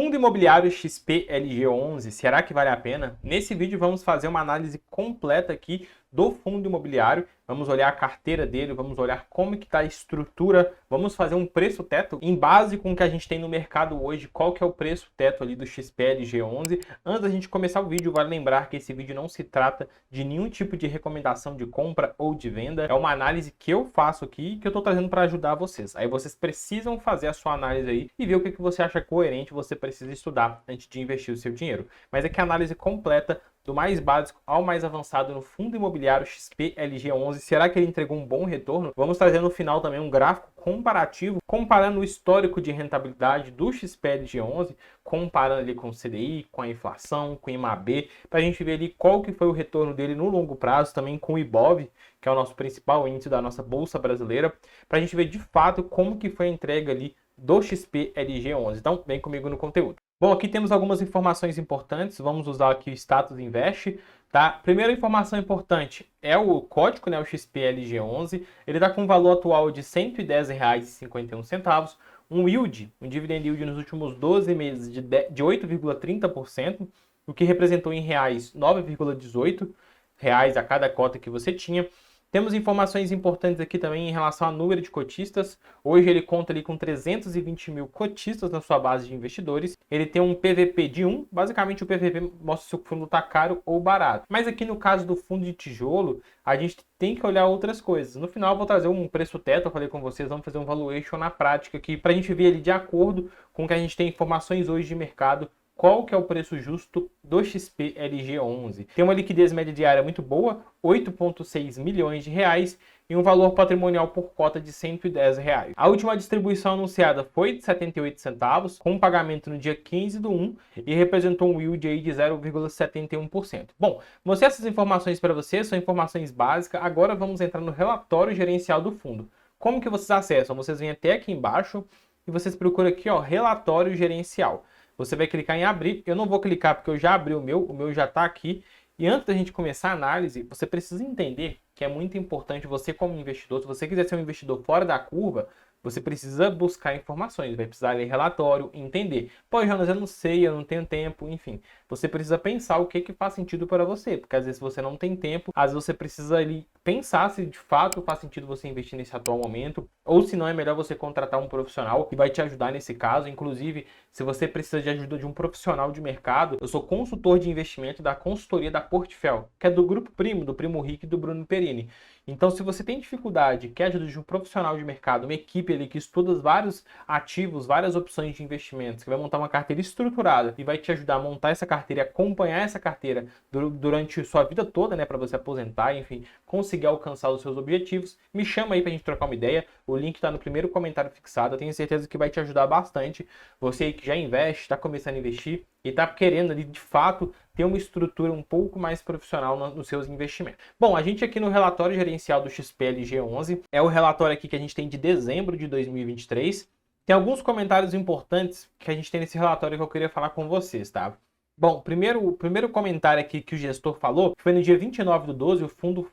Fundo imobiliário XPLG11, será que vale a pena? Nesse vídeo vamos fazer uma análise completa aqui do fundo imobiliário. Vamos olhar a carteira dele, vamos olhar como que está a estrutura, vamos fazer um preço teto em base com o que a gente tem no mercado hoje, qual que é o preço teto ali do XPLG11. Antes da gente começar o vídeo, vale lembrar que esse vídeo não se trata de nenhum tipo de recomendação de compra ou de venda. É uma análise que eu faço aqui, que eu estou trazendo para ajudar vocês. Aí vocês precisam fazer a sua análise aí e ver o que você acha coerente, você precisa estudar antes de investir o seu dinheiro. Mas aqui a análise completa do mais básico ao mais avançado no fundo imobiliário XPLG11. Será que ele entregou um bom retorno? Vamos trazer no final também um gráfico comparativo, comparando o histórico de rentabilidade do XPLG11, comparando ali com o CDI, com a inflação, com o IMAB, para a gente ver ali qual que foi o retorno dele no longo prazo, também com o IBOV, que é o nosso principal índice da nossa Bolsa Brasileira, para a gente ver de fato como que foi a entrega ali do XPLG11. Então, vem comigo no conteúdo. Bom, aqui temos algumas informações importantes, vamos usar aqui o Status Invest, tá? Primeira informação importante é o código, né, o XPLG11, ele está com um valor atual de R$ 110,51, um yield, um dividend yield nos últimos 12 meses de 8,30%, o que representou em reais 9,18 reais a cada cota que você tinha. Temos informações importantes aqui também em relação ao número de cotistas. Hoje ele conta ali com 320 mil cotistas na sua base de investidores. Ele tem um PVP de 1, basicamente o PVP mostra se o fundo está caro ou barato. Mas aqui no caso do fundo de tijolo, a gente tem que olhar outras coisas. No final eu vou trazer um preço teto, eu falei com vocês, vamos fazer um valuation na prática aqui, para a gente ver ali de acordo com o que a gente tem informações hoje de mercado, qual que é o preço justo do XPLG11. Tem uma liquidez média diária muito boa, 8,6 milhões de reais, e um valor patrimonial por cota de R$ 110 reais. A última distribuição anunciada foi de 78 centavos, com pagamento no dia 15/1 e representou um yield aí de 0,71%. Bom, mostrei essas informações para vocês, são informações básicas. Agora vamos entrar no relatório gerencial do fundo. Como que vocês acessam? Vocês vêm até aqui embaixo e vocês procuram aqui, ó, relatório gerencial. Você vai clicar em abrir, eu não vou clicar porque eu já abri o meu já está aqui. E antes da gente começar a análise, você precisa entender que é muito importante você como investidor, se você quiser ser um investidor fora da curva, você precisa buscar informações, vai precisar ler relatório, entender. Pô, Jonas, eu não sei, eu não tenho tempo, enfim. Você precisa pensar o que faz sentido para você, porque às vezes você não tem tempo, às vezes você precisa ali pensar se de fato faz sentido você investir nesse atual momento, ou se não é melhor você contratar um profissional que vai te ajudar nesse caso. Inclusive, se você precisa de ajuda de um profissional de mercado, eu sou consultor de investimento da consultoria da Portfel, que é do Grupo Primo, do Primo Rico e do Bruno Perini. Então, se você tem dificuldade, quer ajuda de um profissional de mercado, uma equipe ali que estuda vários ativos, várias opções de investimentos, que vai montar uma carteira estruturada e vai te ajudar a montar essa carteira e acompanhar essa carteira durante sua vida toda, né, para você aposentar, enfim, conseguir alcançar os seus objetivos, me chama aí pra gente trocar uma ideia. O link tá no primeiro comentário fixado. Eu tenho certeza que vai te ajudar bastante. Você aí que já investe, está começando a investir e está querendo ali de fato ter uma estrutura um pouco mais profissional nos seus investimentos. Bom, a gente aqui no relatório gerencial do XPLG11, é o relatório aqui que a gente tem de dezembro de 2023. Tem alguns comentários importantes que a gente tem nesse relatório que eu queria falar com vocês, tá? Bom, o primeiro comentário aqui que o gestor falou foi no dia 29/12, o fundo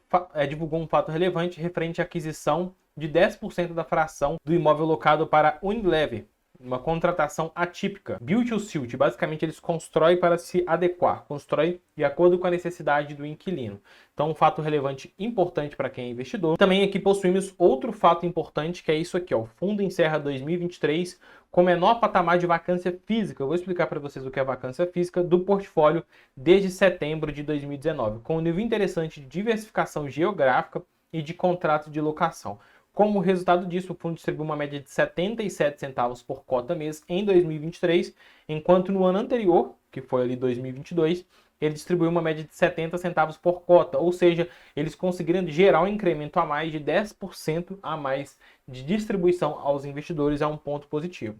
divulgou um fato relevante referente à aquisição de 10% da fração do imóvel locado para Unilever, uma contratação atípica. Build to suit, basicamente eles constroem para se adequar, constroem de acordo com a necessidade do inquilino. Então, um fato relevante importante para quem é investidor. Também aqui possuímos outro fato importante, que é isso aqui, ó. O fundo encerra 2023 com menor patamar de vacância física. Eu vou explicar para vocês o que é vacância física do portfólio desde setembro de 2019, com um nível interessante de diversificação geográfica e de contrato de locação. Como resultado disso, o fundo distribuiu uma média de 77 centavos por cota mês em 2023, enquanto no ano anterior, que foi ali 2022, ele distribuiu uma média de 70 centavos por cota, ou seja, eles conseguiram gerar um incremento a mais de 10% a mais de distribuição aos investidores, é um ponto positivo.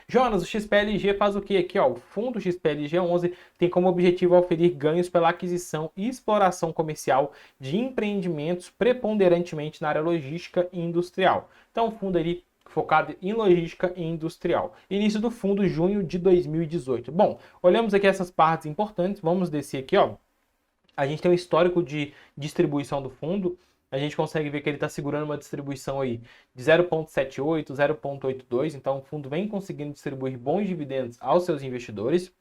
Jonas, o XPLG faz o que aqui? Ó, o fundo XPLG11 tem como objetivo oferir ganhos pela aquisição e exploração comercial de empreendimentos preponderantemente na área logística e industrial. Então, o fundo ali focado em logística e industrial. Início do fundo, junho de 2018. Bom, olhamos aqui essas partes importantes, vamos descer aqui, ó. A gente tem um histórico de distribuição do fundo. a gente consegue ver que ele está segurando uma distribuição aí de 0,78, 0,82, então o fundo vem conseguindo distribuir bons dividendos aos seus investidores.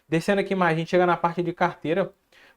Descendo aqui mais, a gente chega na parte de carteira.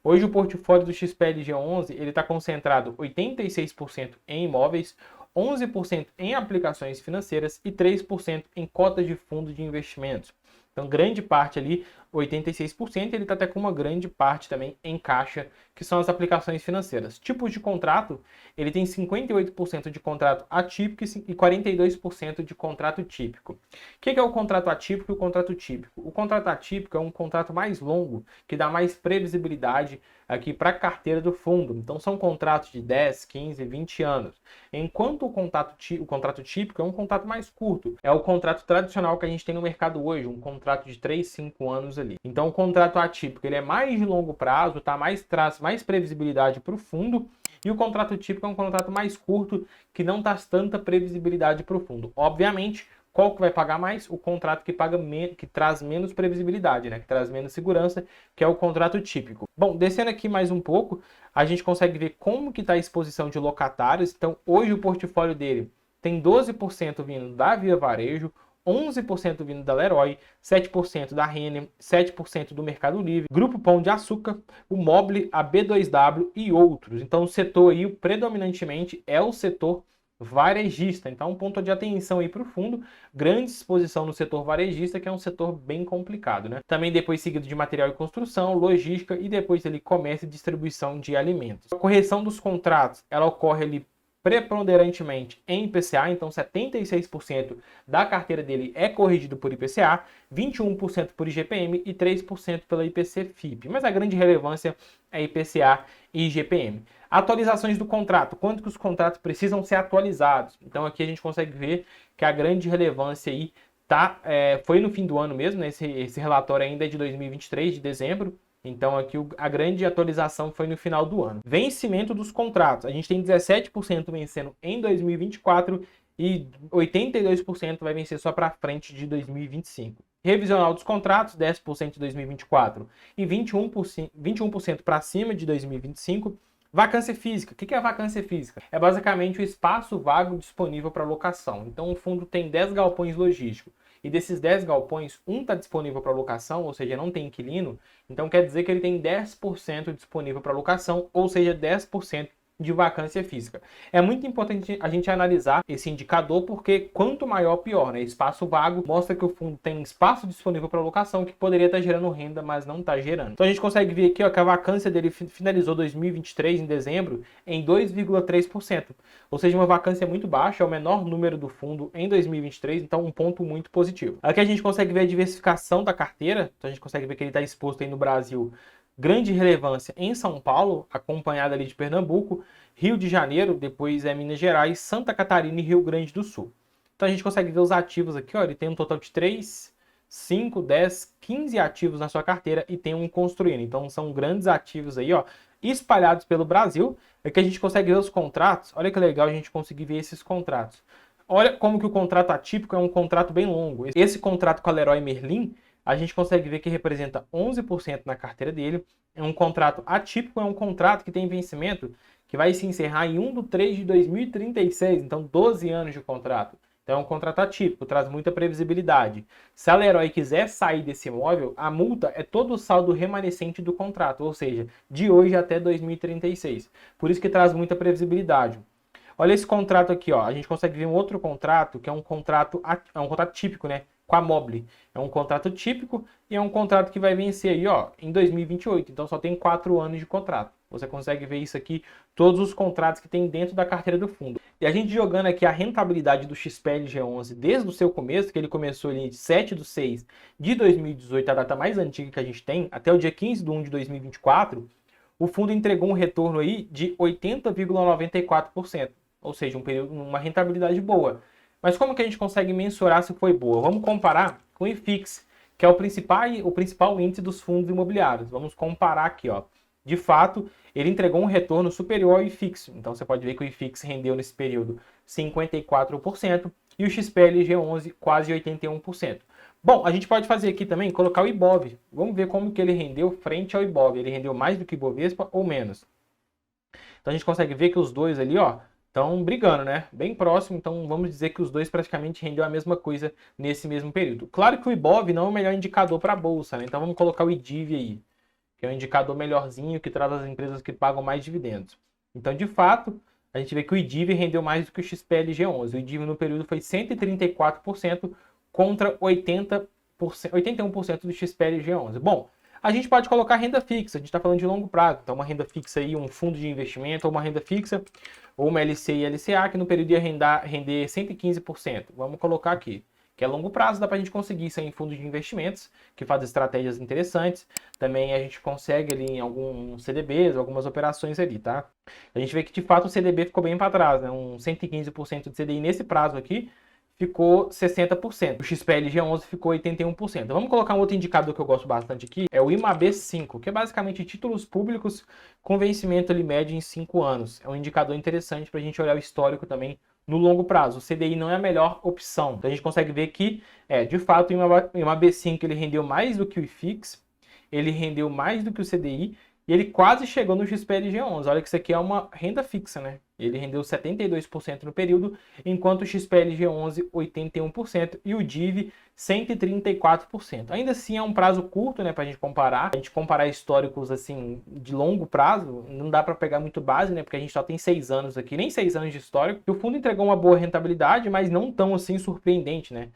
Hoje o portfólio do XPLG11 ele está concentrado 86% em imóveis, 11% em aplicações financeiras e 3% em cotas de fundo de investimentos. Então, grande parte ali, 86%, ele está até com uma grande parte também em caixa, que são as aplicações financeiras. Tipos de contrato, ele tem 58% de contrato atípico e 42% de contrato típico. O que é o contrato atípico e o contrato típico? O contrato atípico é um contrato mais longo, que dá mais previsibilidade aqui para a carteira do fundo. Então, são contratos de 10, 15, 20 anos. Enquanto o contrato típico é um contrato mais curto. É o contrato tradicional que a gente tem no mercado hoje, um contrato de 3, 5 anos ali. Então, o contrato atípico ele é mais de longo prazo, traz mais previsibilidade para o fundo. E o contrato típico é um contrato mais curto, que não traz tanta previsibilidade para o fundo. Obviamente, qual que vai pagar mais? O contrato que traz menos previsibilidade, né? Que traz menos segurança, que é o contrato típico. Bom, descendo aqui mais um pouco, a gente consegue ver como que está a exposição de locatários. Então, hoje o portfólio dele tem 12% vindo da Via Varejo, 11% vindo da Leroy, 7% da Renner, 7% do Mercado Livre, Grupo Pão de Açúcar, o Mobile, a B2W e outros. Então, o setor aí, predominantemente, é o setor varejista. Então, um ponto de atenção aí para o fundo, grande exposição no setor varejista, que é um setor bem complicado, né? Também depois seguido de material e construção, logística e depois ali comércio e distribuição de alimentos. A correção dos contratos, ela ocorre ali preponderantemente em IPCA, então 76% da carteira dele é corrigido por IPCA, 21% por IGPM e 3% pela IPC-FIP. Mas a grande relevância é IPCA e IGPM. Atualizações do contrato, quanto que os contratos precisam ser atualizados. Então aqui a gente consegue ver que a grande relevância aí foi no fim do ano mesmo, né? Esse relatório ainda é de 2023, de dezembro. Então aqui a grande atualização foi no final do ano. Vencimento dos contratos. A gente tem 17% vencendo em 2024 e 82% vai vencer só para frente de 2025. Revisional dos contratos, 10% em 2024 e 21% para cima de 2025. Vacância física. O que é a vacância física? É basicamente o espaço vago disponível para locação. Então o fundo tem 10 galpões logísticos. E desses 10 galpões, um está disponível para locação, ou seja, não tem inquilino, então quer dizer que ele tem 10% disponível para locação, ou seja, 10% de vacância física. É muito importante a gente analisar esse indicador, porque quanto maior, pior, né? Espaço vago mostra que o fundo tem espaço disponível para locação que poderia estar gerando renda, mas não está gerando. Então a gente consegue ver aqui, ó, que a vacância dele finalizou 2023, em dezembro, em 2,3%. Ou seja, uma vacância muito baixa, é o menor número do fundo em 2023, então um ponto muito positivo. Aqui a gente consegue ver a diversificação da carteira, então a gente consegue ver que ele está exposto aí no Brasil, grande relevância em São Paulo, acompanhada ali de Pernambuco, Rio de Janeiro, depois é Minas Gerais, Santa Catarina e Rio Grande do Sul. Então a gente consegue ver os ativos aqui, ó, ele tem um total de 3, 5, 10, 15 ativos na sua carteira e tem um construindo. Então são grandes ativos aí, ó, espalhados pelo Brasil. Aqui a gente consegue ver os contratos. Olha que legal a gente conseguir ver esses contratos. Olha como que o contrato atípico é um contrato bem longo. Esse contrato com a Leroy Merlin, a gente consegue ver que representa 11% na carteira dele. É um contrato atípico, é um contrato que tem vencimento que vai se encerrar em 1/3 de 2036, então 12 anos de contrato. Então é um contrato atípico, traz muita previsibilidade. Se a Leroy quiser sair desse imóvel, a multa é todo o saldo remanescente do contrato, ou seja, de hoje até 2036. Por isso que traz muita previsibilidade. Olha esse contrato aqui, ó. A gente consegue ver um outro contrato, que é um contrato típico, né? Com a Mobile. É um contrato típico e é um contrato que vai vencer aí, ó, em 2028. Então só tem 4 anos de contrato. Você consegue ver isso aqui, todos os contratos que tem dentro da carteira do fundo. E a gente jogando aqui a rentabilidade do XPLG11 desde o seu começo, que ele começou ali de 7/6 de 2018, a data mais antiga que a gente tem, até o dia 15/1 de 2024, o fundo entregou um retorno aí de 80,94%. Ou seja, uma rentabilidade boa. Mas como que a gente consegue mensurar se foi boa? Vamos comparar com o IFIX, que é o principal índice dos fundos imobiliários. Vamos comparar aqui, ó. De fato, ele entregou um retorno superior ao IFIX. Então você pode ver que o IFIX rendeu nesse período 54% e o XPLG11 quase 81%. Bom, a gente pode fazer aqui também, colocar o IBOV. Vamos ver como que ele rendeu frente ao IBOV. Ele rendeu mais do que o IBOVESPA ou menos? Então a gente consegue ver que os dois ali, ó, estão brigando, né? Bem próximo, então vamos dizer que os dois praticamente rendeu a mesma coisa nesse mesmo período. Claro que o Ibov não é o melhor indicador para a bolsa, né? Então vamos colocar o IDIV aí, que é um indicador melhorzinho que traz as empresas que pagam mais dividendos. Então, de fato, a gente vê que o IDIV rendeu mais do que o XPLG11. O IDIV no período foi 134% contra 81% do XPLG11. Bom, a gente pode colocar renda fixa, a gente está falando de longo prazo, então uma renda fixa aí, um fundo de investimento, ou uma renda fixa, ou uma LC e LCA, que no período ia render 115%. Vamos colocar aqui, que é longo prazo, dá para a gente conseguir isso aí em fundos de investimentos, que faz estratégias interessantes. Também a gente consegue ali em alguns CDBs, algumas operações ali, tá? A gente vê que de fato o CDB ficou bem para trás, né? Um 115% de CDI nesse prazo aqui, ficou 60%. O XPLG11 ficou 81%. Vamos colocar um outro indicador que eu gosto bastante aqui, é o IMAB5, que é basicamente títulos públicos com vencimento ali médio em 5 anos. É um indicador interessante para a gente olhar o histórico também no longo prazo. O CDI não é a melhor opção. Então a gente consegue ver que, de fato, o IMAB5 ele rendeu mais do que o IFIX, ele rendeu mais do que o CDI, e ele quase chegou no XPLG11. Olha que isso aqui é uma renda fixa, né? Ele rendeu 72% no período, enquanto o XPLG11, 81%, e o DIV, 134%. Ainda assim, é um prazo curto, né, para a gente comparar. A gente comparar históricos, assim, de longo prazo, não dá para pegar muito base, né, porque a gente só tem 6 anos aqui, nem 6 anos de histórico. E o fundo entregou uma boa rentabilidade, mas não tão, assim, surpreendente, né?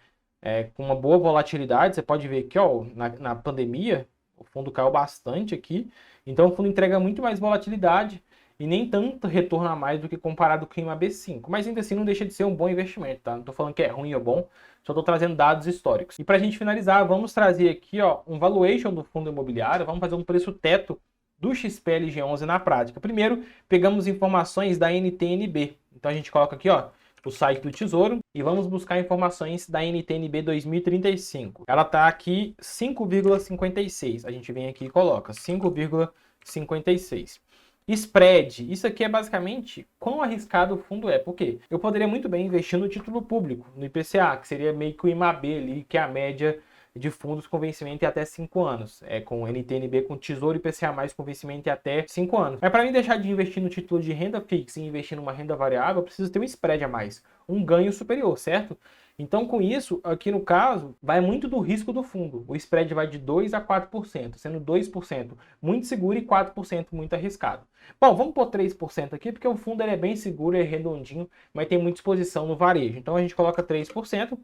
Com uma boa volatilidade, você pode ver aqui, ó, na pandemia, o fundo caiu bastante aqui, então o fundo entrega muito mais volatilidade e nem tanto retorno a mais do que comparado com o IMAB5, mas ainda assim não deixa de ser um bom investimento, tá? Não estou falando que é ruim ou bom, só estou trazendo dados históricos. E para a gente finalizar, vamos trazer aqui, ó, um valuation do fundo imobiliário, vamos fazer um preço teto do XPLG11 na prática. Primeiro, pegamos informações da NTNB, então a gente coloca aqui, ó, o site do Tesouro e vamos buscar informações da NTNB 2035. Ela está aqui 5,56. A gente vem aqui e coloca 5,56. Spread, isso aqui é basicamente quão arriscado o fundo é. Por quê? Eu poderia muito bem investir no título público, no IPCA, que seria meio que o IMAB ali, que é a média de fundos com vencimento em até 5 anos. Com NTNB, com Tesouro IPCA+, com vencimento em até 5 anos. Mas para mim deixar de investir no título de renda fixa e investir numa renda variável, eu preciso ter um spread a mais, um ganho superior, certo? Então, com isso, aqui no caso, vai muito do risco do fundo. O spread vai de 2% a 4%, sendo 2% muito seguro e 4% muito arriscado. Bom, vamos pôr 3% aqui, porque o fundo ele é bem seguro, é redondinho, mas tem muita exposição no varejo. Então, a gente coloca 3%.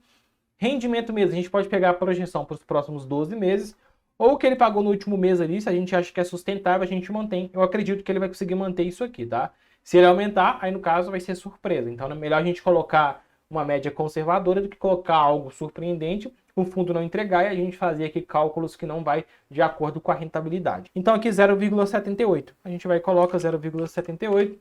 Rendimento mesmo, a gente pode pegar a projeção para os próximos 12 meses, ou o que ele pagou no último mês ali, se a gente acha que é sustentável, a gente mantém. Eu acredito que ele vai conseguir manter isso aqui, tá? Se ele aumentar, aí no caso vai ser surpresa. Então é melhor a gente colocar uma média conservadora do que colocar algo surpreendente, o fundo não entregar e a gente fazer aqui cálculos que não vai de acordo com a rentabilidade. Então aqui 0,78. A gente vai e coloca 0,78.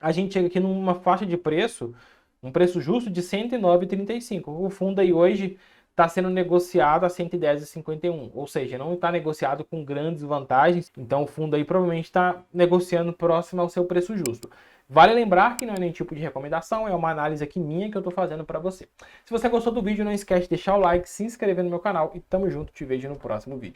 A gente chega aqui numa faixa de preço, um preço justo de R$ 109,35. O fundo aí hoje está sendo negociado a R$ 110,51, ou seja, não está negociado com grandes vantagens, então o fundo aí provavelmente está negociando próximo ao seu preço justo. Vale lembrar que não é nenhum tipo de recomendação, é uma análise aqui minha que eu estou fazendo para você. Se você gostou do vídeo, não esquece de deixar o like, se inscrever no meu canal e tamo junto, te vejo no próximo vídeo.